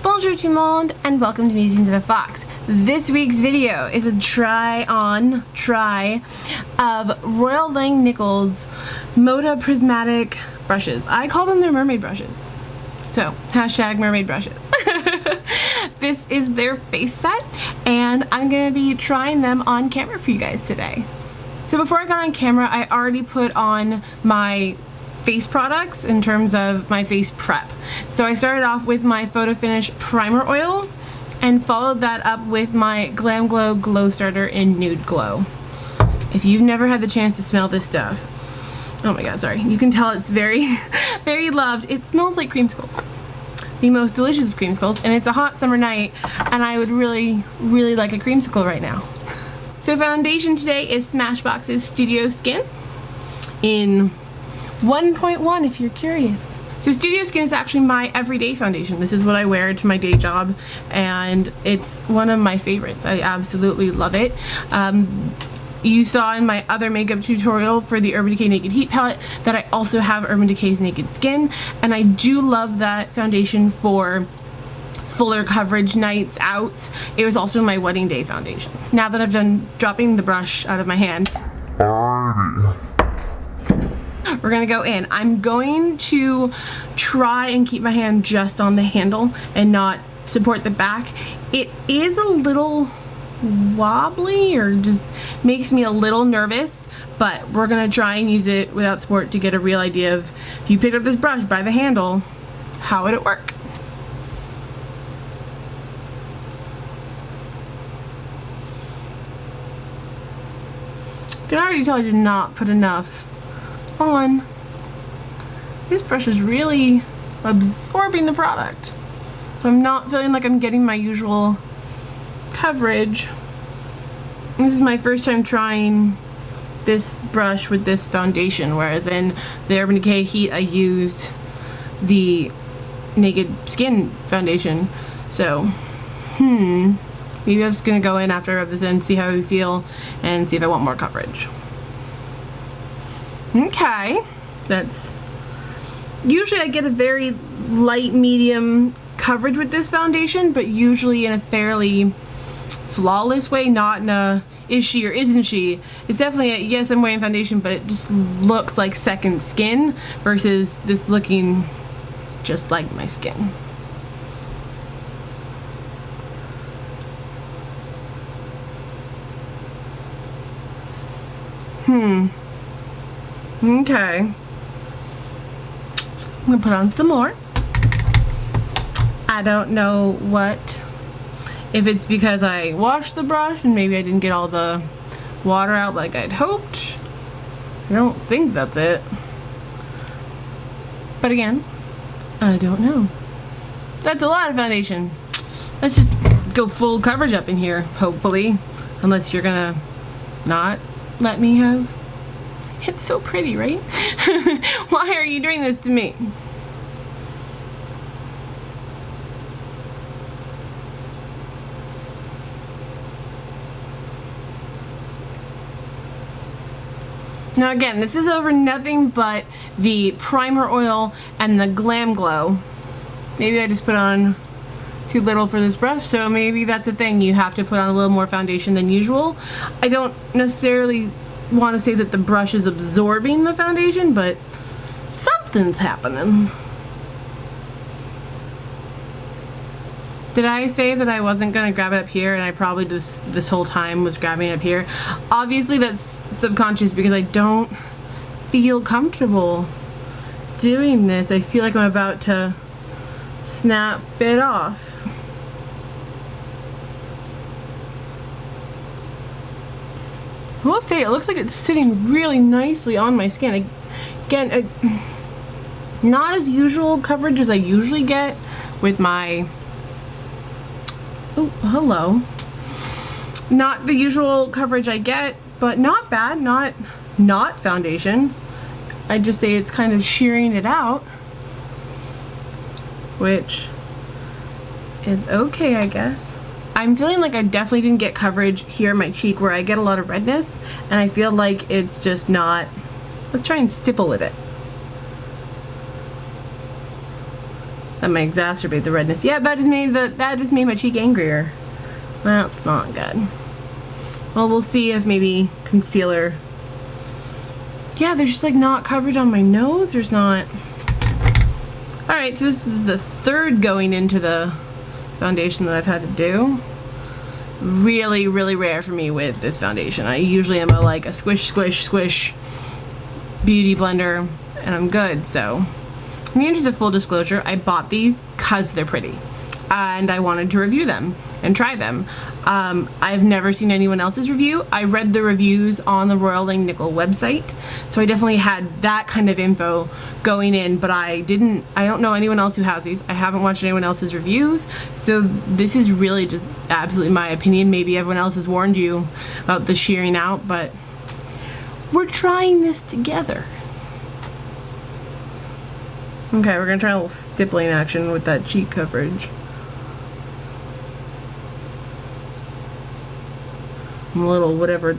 Bonjour tout le monde and welcome to Musings of a Fox. This week's video is a try of Royal Langnickel's Moda Prismatic brushes. I call them their mermaid brushes. So, hashtag mermaid brushes. This is their face set and I'm going to be trying them on camera for you guys today. So before I got on camera, I already put on my face products in terms of my face prep. So I started off with my Photo Finish primer oil and followed that up with my Glam Glow Glow Starter in Nude Glow. If you've never had the chance to smell this stuff, oh my god, sorry, you can tell it's very, very loved. It smells like creamsicles. The most delicious of creamsicles, and it's a hot summer night and I would really, really like a creamsicle right now. So foundation today is Smashbox's Studio Skin in 1.1 if you're curious. So Studio Skin is actually my everyday foundation. This is what I wear to my day job and it's one of my favorites. I absolutely love it. You saw in my other makeup tutorial for the Urban Decay Naked Heat palette that I also have Urban Decay's Naked Skin, and I do love that foundation for fuller coverage nights out. It was also my wedding day foundation. Now that I've done dropping the brush out of my hand, we're gonna go in. I'm going to try and keep my hand just on the handle and not support the back. It is a little wobbly or just makes me a little nervous, but we're gonna try and use it without support to get a real idea of, if you picked up this brush by the handle, how would it work? You can already tell I did not put enough on. This brush is really absorbing the product, so I'm not feeling like I'm getting my usual coverage. This is my first time trying this brush with this foundation, whereas in the Urban Decay Heat I used the Naked Skin foundation. So maybe I'm just gonna go in after I rub this in, see how I feel and see if I want more coverage. Okay, that's usually I get a very light medium coverage with this foundation, but usually in a fairly flawless way, not in a is she or isn't she. It's definitely a yes, I'm wearing foundation, but it just looks like second skin versus this looking just like my skin. Okay. I'm gonna put on some more. I don't know if it's because I washed the brush and maybe I didn't get all the water out like I'd hoped. I don't think that's it. But again, I don't know. That's a lot of foundation. Let's just go full coverage up in here, hopefully. Unless you're gonna not let me have. It's so pretty, right? Why are you doing this to me? Now again, this is over nothing but the primer oil and the Glam Glow. Maybe I just put on too little for this brush, so maybe that's a thing. You have to put on a little more foundation than usual. I don't necessarily want to say that the brush is absorbing the foundation, but something's happening. Did I say that I wasn't going to grab it up here and I probably just this whole time was grabbing it up here? Obviously that's subconscious because I don't feel comfortable doing this. I feel like I'm about to snap it off. I will say it looks like it's sitting really nicely on my skin. Again, not as usual coverage as I usually get with my, oh, hello. Not the usual coverage I get, but not bad, not foundation. I'd just say it's kind of shearing it out, which is okay, I guess. I'm feeling like I definitely didn't get coverage here in my cheek where I get a lot of redness, and I feel like it's just not. Let's try and stipple with it. That might exacerbate the redness. Yeah, that has made my cheek angrier. That's not good. Well, we'll see if maybe concealer. Yeah, there's just like not coverage on my nose. There's not. All right, so this is the third going into the foundation that I've had to do. Really, really rare for me with this foundation. I usually am like a squish, squish, squish beauty blender, and I'm good. So, in the interest of full disclosure, I bought these because they're pretty, and I wanted to review them and try them. I've never seen anyone else's review. I read the reviews on the Royal Langnickel website, so I definitely had that kind of info going in, but I don't know anyone else who has these. I haven't watched anyone else's reviews, so this is really just absolutely my opinion. Maybe everyone else has warned you about the shearing out, but we're trying this together. Okay, we're gonna try a little stippling action with that cheek coverage. A little whatever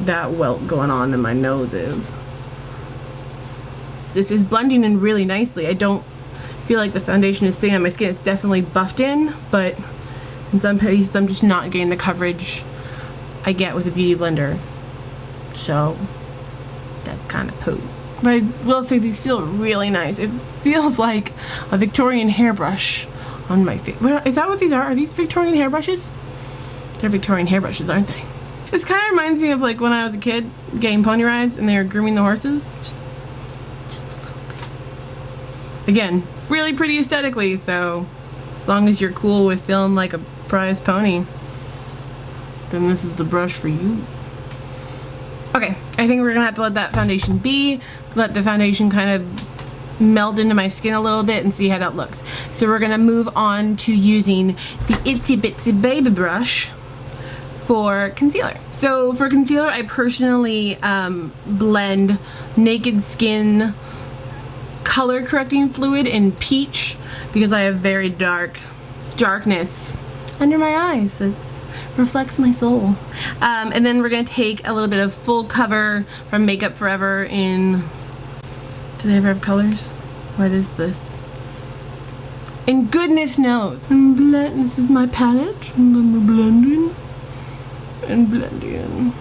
that welt going on in my nose is. This is blending in really nicely. I don't feel like the foundation is staying on my skin. It's definitely buffed in, but in some places I'm just not getting the coverage I get with a beauty blender. So that's kind of poo. But I will say these feel really nice. It feels like a Victorian hairbrush on my face. Is that what these are? Are these Victorian hairbrushes? They're Victorian hairbrushes, aren't they? This kind of reminds me of like when I was a kid getting pony rides and they were grooming the horses. Just a little bit. Again, really pretty aesthetically, so as long as you're cool with feeling like a prize pony, then this is the brush for you. Okay, I think we're gonna have to let that foundation be, let the foundation kind of meld into my skin a little bit and see how that looks. So we're gonna move on to using the Itsy Bitsy Baby brush for concealer. So for concealer, I personally blend Naked Skin color correcting fluid in peach because I have very darkness under my eyes. It reflects my soul. And then we're gonna take a little bit of Full Cover from Makeup Forever in, do they ever have colors? What is this? And goodness knows. And this is my palette, and then we're blending and blending.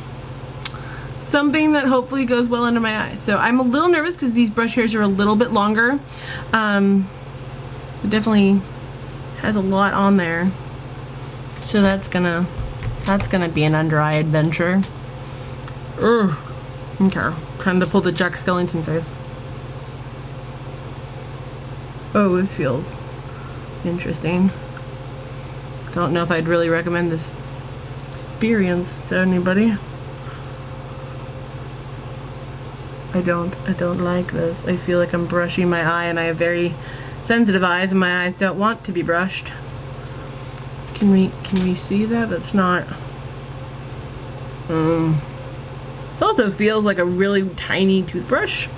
Something that hopefully goes well under my eyes. So I'm a little nervous because these brush hairs are a little bit longer. It definitely has a lot on there. So that's gonna be an under eye adventure. Ugh. Okay, time to pull the Jack Skellington face. Oh, this feels interesting. Don't know if I'd really recommend this experience to anybody. I don't like this. I feel like I'm brushing my eye, and I have very sensitive eyes, and my eyes don't want to be brushed. Can we see that? That's not. This also feels like a really tiny toothbrush.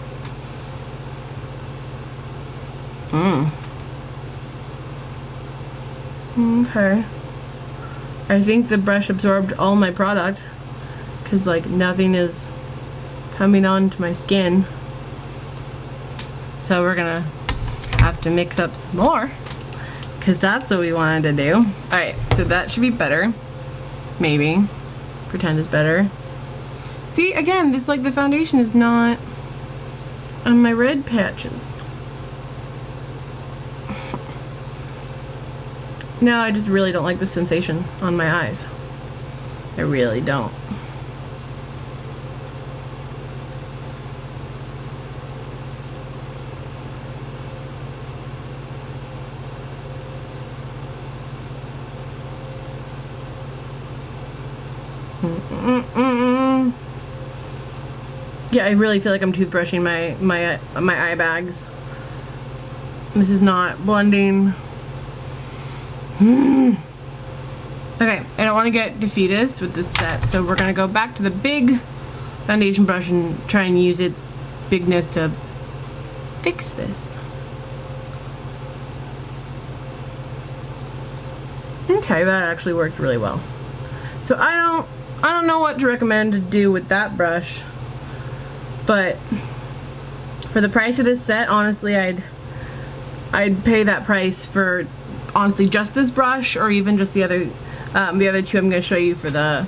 Okay. I think the brush absorbed all my product because like nothing is coming onto my skin. So we're gonna have to mix up some more because that's what we wanted to do. Alright, so that should be better. Maybe. Pretend it's better. See, again, this like the foundation is not on my red patches. No, I just really don't like the sensation on my eyes. I really don't. Yeah, I really feel like I'm toothbrushing my eye bags. This is not blending. Okay, I don't want to get defeatist with this set, so we're gonna go back to the big foundation brush and try and use its bigness to fix this. Okay, that actually worked really well. So I don't know what to recommend to do with that brush, but for the price of this set, honestly, I'd I'd pay that price for honestly just this brush, or even just the other two I'm going to show you for the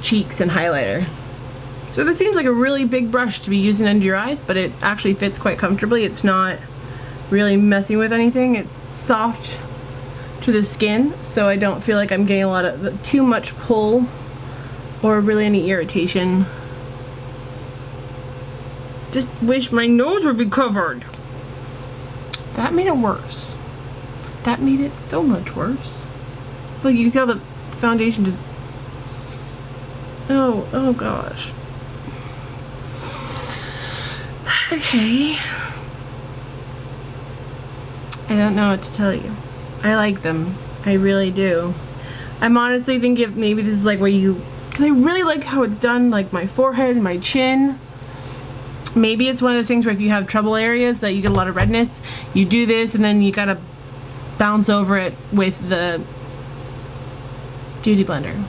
cheeks and highlighter. So this seems like a really big brush to be using under your eyes, but it actually fits quite comfortably. It's not really messing with anything. It's soft to the skin, so I don't feel like I'm getting a lot of too much pull or really any irritation. Just wish my nose would be covered. That made it worse. That made it so much worse. Look, you can see how the foundation just... Oh gosh. Okay. I don't know what to tell you. I like them. I really do. I'm honestly thinking if maybe this is like where you... Because I really like how it's done, like my forehead and my chin. Maybe it's one of those things where if you have trouble areas that you get a lot of redness, you do this and then you gotta bounce over it with the Beauty Blender.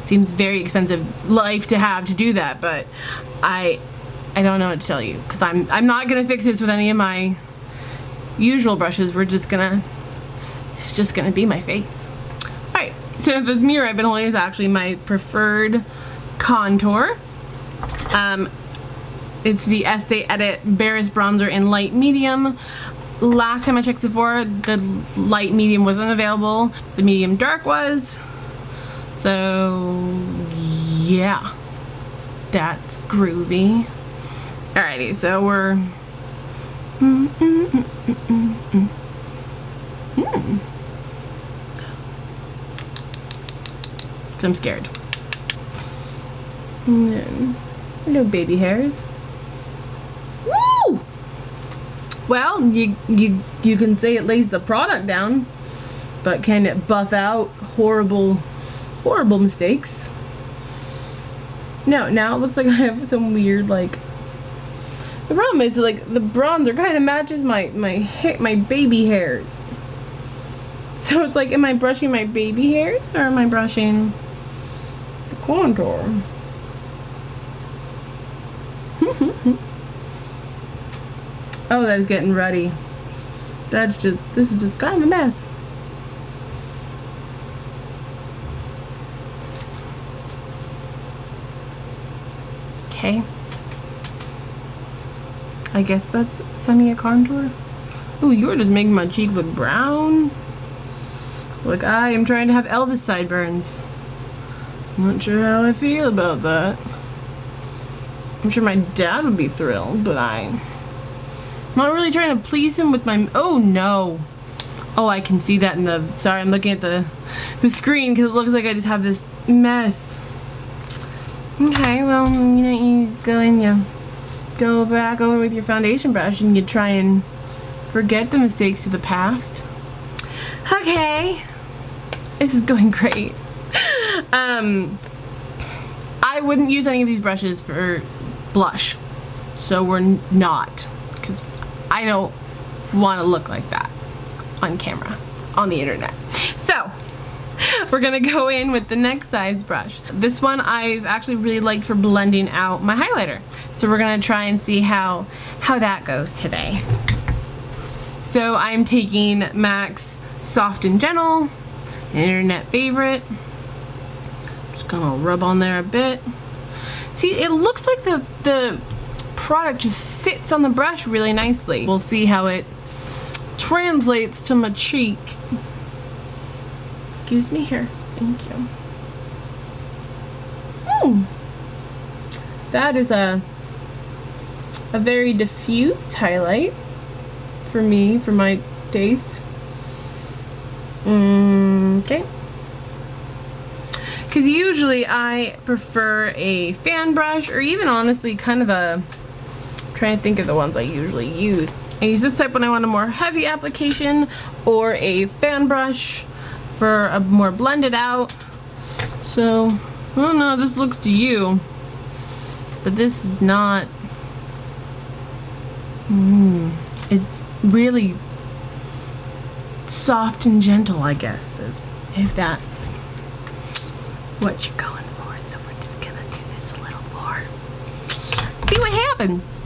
Seems very expensive life to have to do that, but I don't know what to tell you, because I'm not gonna fix this with any of my usual brushes. It's just gonna be my face. Alright, so this mirror I've been holding is actually my preferred contour. It's the Estee Edit Barris Bronzer in light medium. Last time I checked Sephora, the light medium wasn't available. The medium dark was. So yeah, that's groovy. Alrighty, so we're I'm scared. And then, hello baby hairs. Woo! Well, you can say it lays the product down, but can it buff out horrible mistakes? No, now it looks like I have some weird, like... The problem is, like, the bronzer kind of matches my baby hairs. So it's like, am I brushing my baby hairs, or am I brushing the contour? Oh, that is getting ruddy. This is just kind of a mess. Okay. I guess that's semi a contour. Ooh, you're just making my cheek look brown. Like I am trying to have Elvis sideburns. Not sure how I feel about that. I'm sure my dad would be thrilled, but I'm not really trying to please him with my... Oh no. Oh, I can see that in the... Sorry, I'm looking at the screen because it looks like I just have this mess. Okay, well, you just go in, you go back over with your foundation brush and you try and forget the mistakes of the past. Okay. This is going great. I wouldn't use any of these brushes for blush. So we're not. Because I don't want to look like that on camera, on the internet. So, we're gonna go in with the next size brush. This one I've actually really liked for blending out my highlighter. So we're gonna try and see how that goes today. So I'm taking MAC's Soft and Gentle, an internet favorite. Just gonna rub on there a bit. See, it looks like the product just sits on the brush really nicely. We'll see how it translates to my cheek. Excuse me here. Thank you. That is a very diffused highlight for me, for my taste. Okay. Because usually I prefer a fan brush, or even honestly kind of a... I'm trying to think of the ones I usually use. I use this type when I want a more heavy application, or a fan brush for a more blended out. So, I don't know how this looks to you, but this is not... It's really soft and gentle, I guess, if that's what you're going for. So we're just gonna do this a little more. See what happens.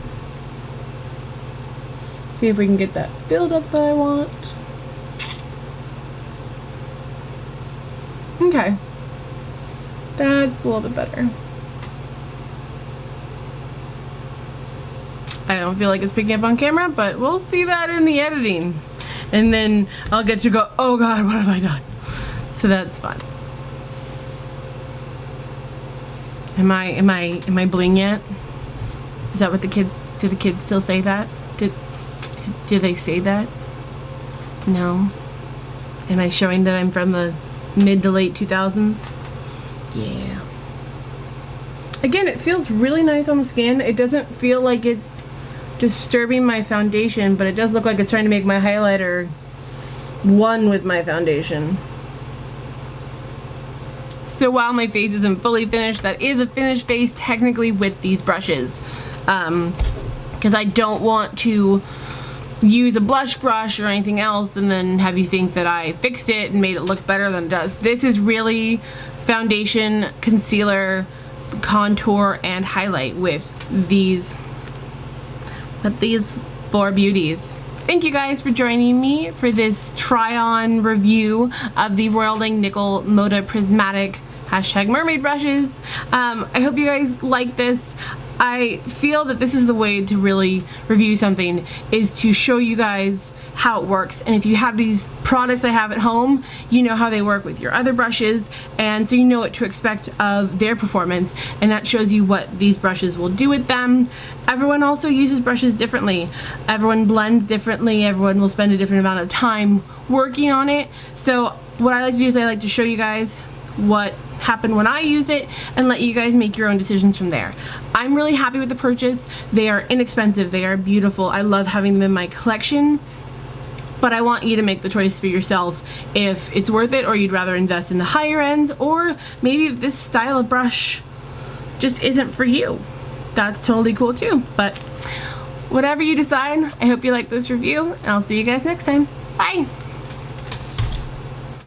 See if we can get that build-up that I want. Okay. That's a little bit better. I don't feel like it's picking up on camera, but we'll see that in the editing. And then I'll get to go, oh God, what have I done? So that's fun. Am I bling yet? Is that what the kids, do the kids still say that? Do they say that? No. Am I showing that I'm from the mid to late 2000s? Yeah. Again, it feels really nice on the skin. It doesn't feel like it's disturbing my foundation, but it does look like it's trying to make my highlighter one with my foundation. So while my face isn't fully finished, that is a finished face technically with these brushes. Because I don't want to use a blush brush or anything else and then have you think that I fixed it and made it look better than it does. This is really foundation, concealer, contour, and highlight with these four beauties. Thank you guys for joining me for this try-on review of the Royal Langnickel Moda Prismatic #mermaid brushes. I hope you guys like this. I feel that this is the way to really review something, is to show you guys how it works. And if you have these products I have at home, you know how they work with your other brushes, and so you know what to expect of their performance, and that shows you what these brushes will do with them. Everyone also uses brushes differently. Everyone blends differently. Everyone will spend a different amount of time working on it. So what I like to do is I like to show you guys what happened when I use it and let you guys make your own decisions from there. I'm really happy with the purchase. They are inexpensive. They are beautiful. I love having them in my collection, but I want you to make the choice for yourself if it's worth it, or you'd rather invest in the higher ends, or maybe if this style of brush just isn't for you. That's totally cool too. But whatever you decide, I hope you like this review, and I'll see you guys next time. Bye!